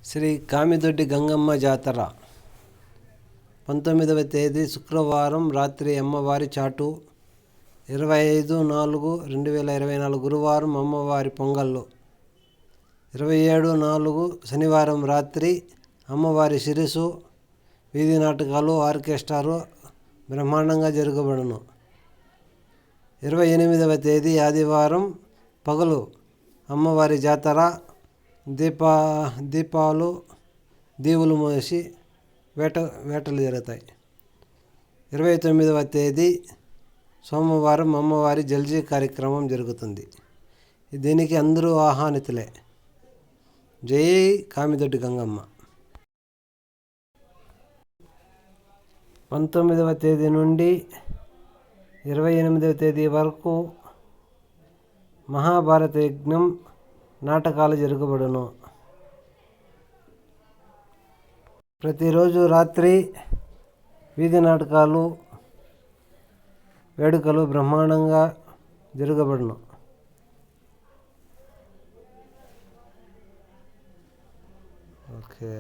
శ్రీ కామిదొడ్డి గంగమ్మ జాతర 19వ తేదీ శుక్రవారం రాత్రి అమ్మవారి చాటు. 25/4/2024 గురువారం అమ్మవారి పొంగళ్ళు. 27/4 శనివారం రాత్రి అమ్మవారి శిరసు. వీధి నాటకాలు, ఆర్కెస్ట్రాలు బ్రహ్మాండంగా జరగబడును. 28వ తేదీ ఆదివారం పగలు అమ్మవారి జాతర. దీపాలు దీవులు మోసి వేటలు జరుగుతాయి. 29వ తేదీ సోమవారం అమ్మవారి జల్జీ కార్యక్రమం జరుగుతుంది. దీనికి అందరూ ఆహ్వానితులే. జై కామిదొడ్డి గంగమ్మ. 19వ తేదీ నుండి 28వ తేదీ వరకు మహాభారత యజ్ఞం నాటకాలు జరగబడును. ప్రతిరోజు రాత్రి వీధి నాటకాలు, వేడుకలు బ్రహ్మాండంగా జరగబడును. ఓకే.